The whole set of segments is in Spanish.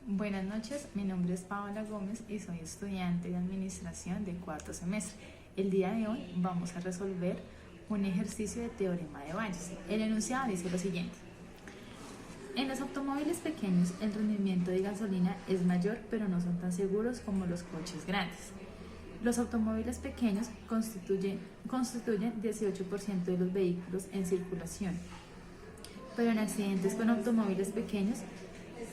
Buenas noches, mi nombre es Paola Gómez y soy estudiante de Administración de cuarto semestre. El día de hoy vamos a resolver un ejercicio de teorema de Bayes. El enunciado dice lo siguiente. En los automóviles pequeños el rendimiento de gasolina es mayor, pero no son tan seguros como los coches grandes. Los automóviles pequeños constituyen 18% de los vehículos en circulación, pero en accidentes con automóviles pequeños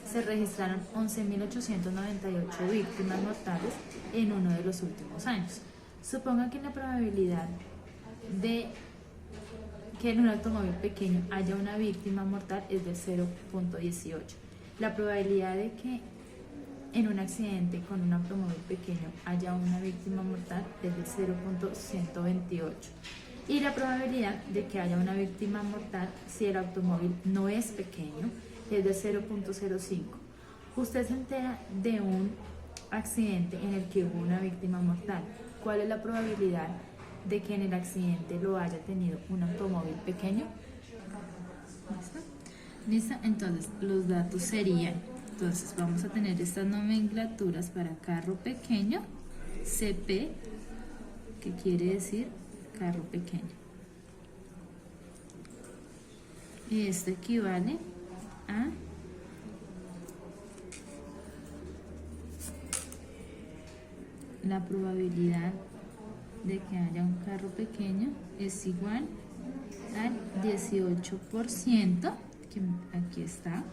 se registraron 11.898 víctimas mortales en uno de los últimos años. Suponga que la probabilidad de que en un automóvil pequeño haya una víctima mortal es del 0.18. La probabilidad de que en un accidente con un automóvil pequeño haya una víctima mortal es del 0.128. Y la probabilidad de que haya una víctima mortal si el automóvil no es pequeño es de 0.05. Usted se entera de un accidente en el que hubo una víctima mortal. ¿Cuál es la probabilidad de que en el accidente lo haya tenido un automóvil pequeño? ¿Listo? Entonces, los datos serían, entonces vamos a tener estas nomenclaturas para carro pequeño, CP, que quiere decir carro pequeño. Y esto equivale a la probabilidad de que haya un carro pequeño es igual al 18%, que aquí está,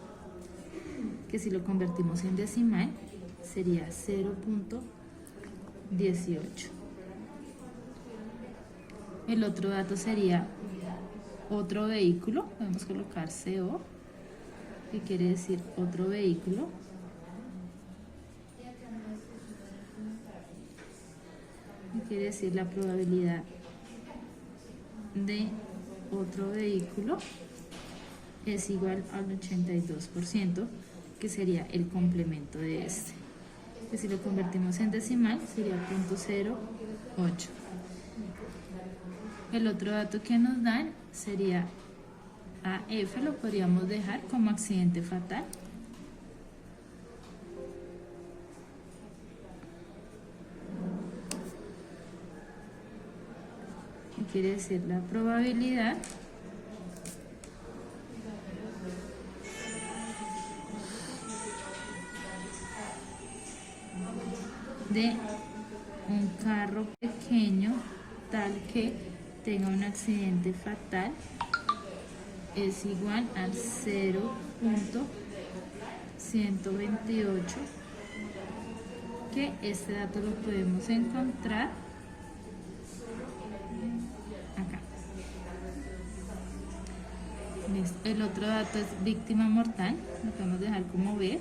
que si lo convertimos en decimal sería 0.18. El otro dato sería otro vehículo, podemos colocar CO, que quiere decir otro vehículo, que quiere decir la probabilidad de otro vehículo es igual al 82%, que sería el complemento de este, que si lo convertimos en decimal sería 0.08. El otro dato que nos dan sería AF, lo podríamos dejar como accidente fatal. Que quiere decir la probabilidad de un carro pequeño tal que tenga un accidente fatal es igual al 0.128, que este dato lo podemos encontrar acá. El otro dato es víctima mortal, lo podemos dejar como B.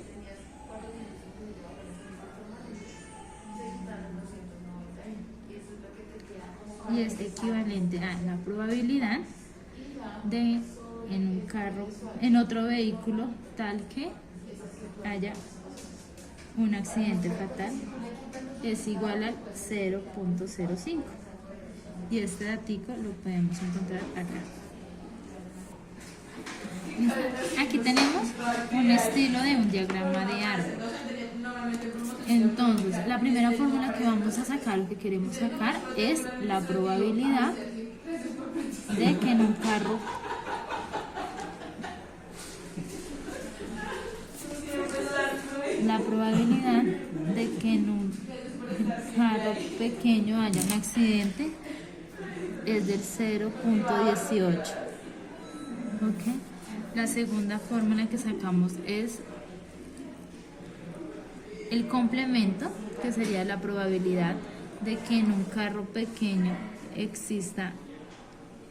Y es equivalente a la probabilidad de en otro vehículo tal que haya un accidente fatal es igual al 0.05, y este datico lo podemos encontrar acá. Aquí tenemos un estilo de un diagrama de árbol. Entonces, la primera fórmula que vamos a sacar, lo que queremos sacar, es la probabilidad de que en un carro pequeño haya un accidente es del 0.18. ¿Okay? La segunda fórmula que sacamos es el complemento, que sería la probabilidad de que en un carro pequeño exista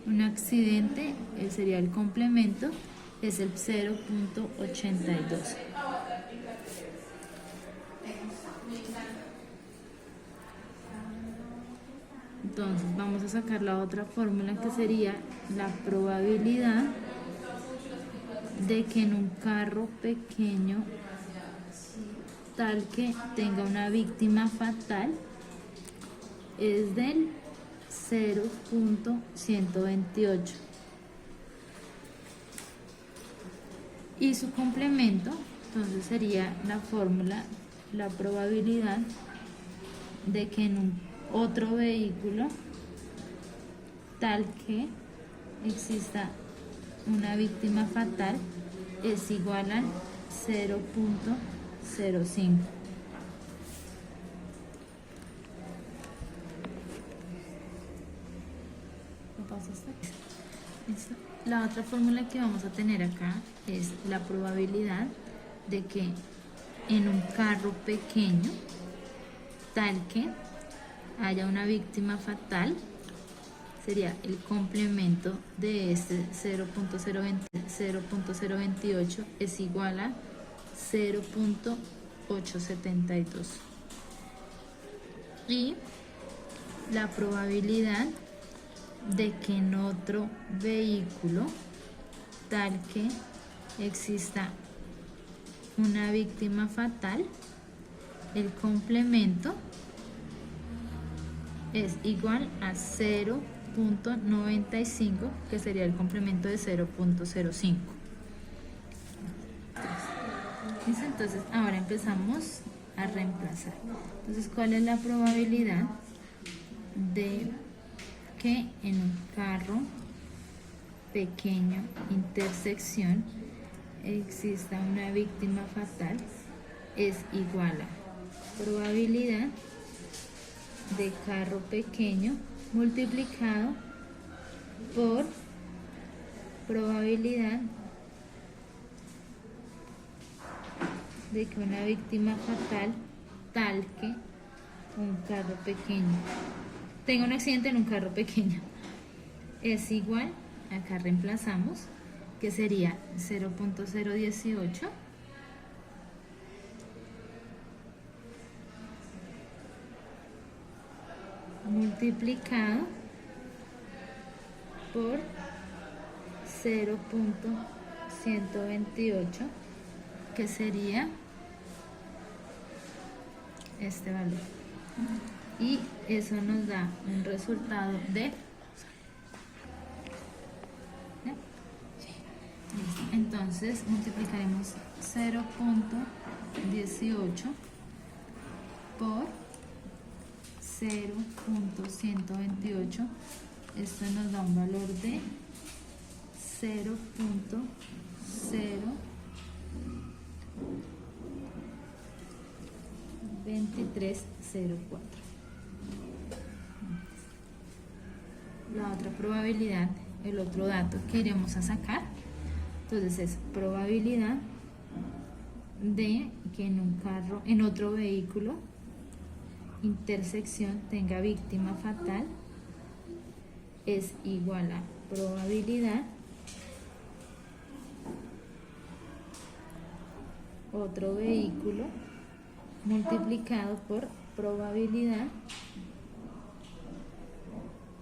un accidente, sería el complemento, es el 0.82. Entonces vamos a sacar la otra fórmula, que sería la probabilidad de que en un carro pequeño tal que tenga una víctima fatal es del 0.128. Y su complemento Entonces sería la fórmula, la probabilidad de que en un otro vehículo tal que exista una víctima fatal es igual a 0.05. La otra fórmula que vamos a tener acá es la probabilidad de que en un carro pequeño tal que haya una víctima fatal, sería el complemento de este 0.028 es igual a 0.872. Y la probabilidad de que en otro vehículo tal que exista una víctima fatal, el complemento es igual a 0.95, que sería el complemento de 0.05. Entonces ahora empezamos a reemplazar. Entonces, ¿cuál es la probabilidad de que en un carro pequeño intersección exista una víctima fatal? Es igual a probabilidad de carro pequeño multiplicado por probabilidad de que una víctima fatal tal que un carro pequeño tenga un accidente en un carro pequeño es igual, acá reemplazamos, que sería 0.018 multiplicado por 0.128, que sería este valor. Y eso nos da un resultado de... Entonces multiplicaremos 0.18 por 0.128. Esto nos da un valor de 0.02304. La otra probabilidad, el otro dato que iremos a sacar, entonces es probabilidad de que en un carro, en otro vehículo, intersección tenga víctima fatal es igual a probabilidad otro vehículo multiplicado por probabilidad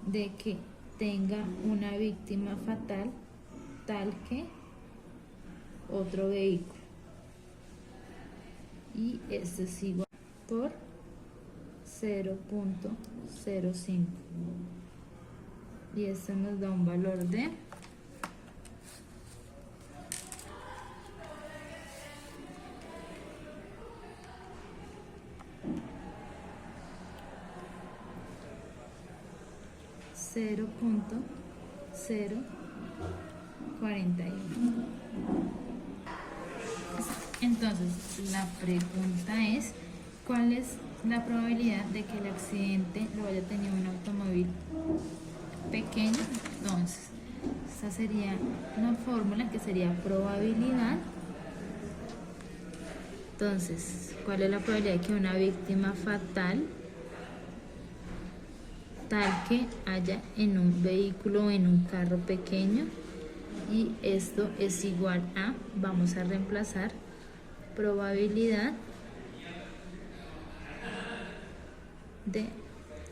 de que tenga una víctima fatal tal que otro vehículo, y esto es igual por 0.05, y esto nos da un valor de 0.041. Entonces, la pregunta es, ¿cuál es la probabilidad de que el accidente lo haya tenido un automóvil pequeño? Entonces, esta sería una fórmula que sería probabilidad. Entonces, ¿cuál es la probabilidad de que una víctima fatal tal que haya en un vehículo o en un carro pequeño? Y esto es igual a, vamos a reemplazar, probabilidad de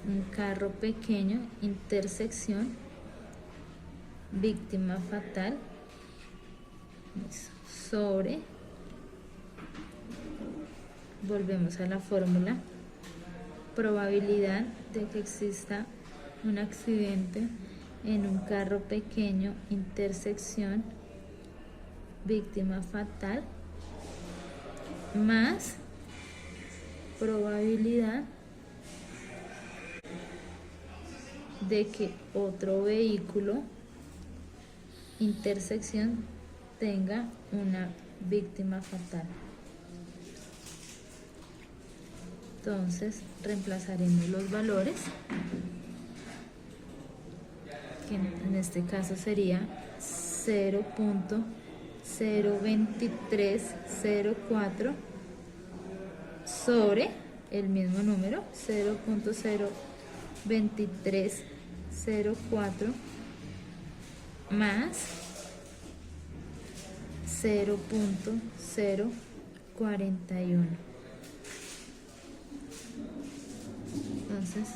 un carro pequeño intersección víctima fatal sobre, volvemos a la fórmula, probabilidad de que exista un accidente en un carro pequeño intersección víctima fatal más probabilidad de que otro vehículo intersección tenga una víctima fatal. Entonces reemplazaremos los valores, que en este caso sería 0.02304 sobre el mismo número, 0.02304 más 0.041. Entonces,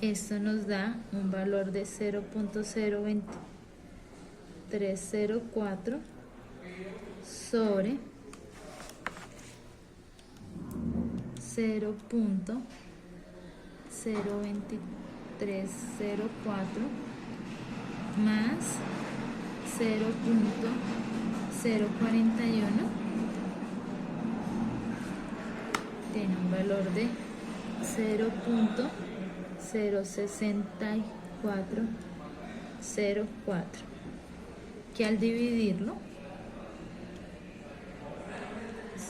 esto nos da un valor de 0.02304 sobre 0.02304 más 0.041 tiene un valor de 0.06404, que al dividirlo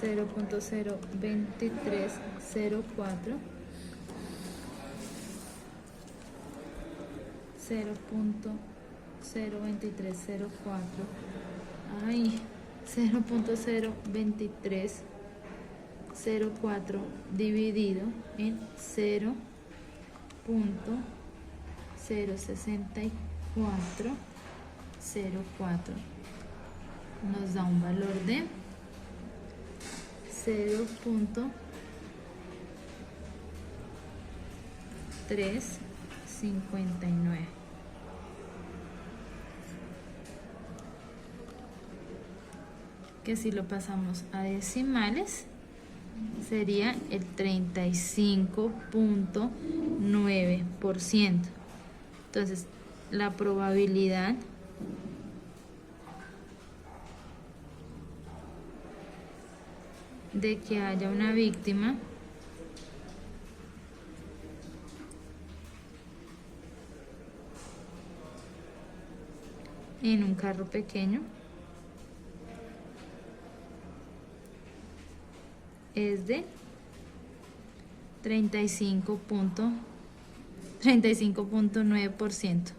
0.02304 0.02304 dividido en 0.06404 nos da un valor de 0.359. Que si lo pasamos a decimales sería el 35.9%. Entonces, la probabilidad de que haya una víctima en un carro pequeño es de 35.9%.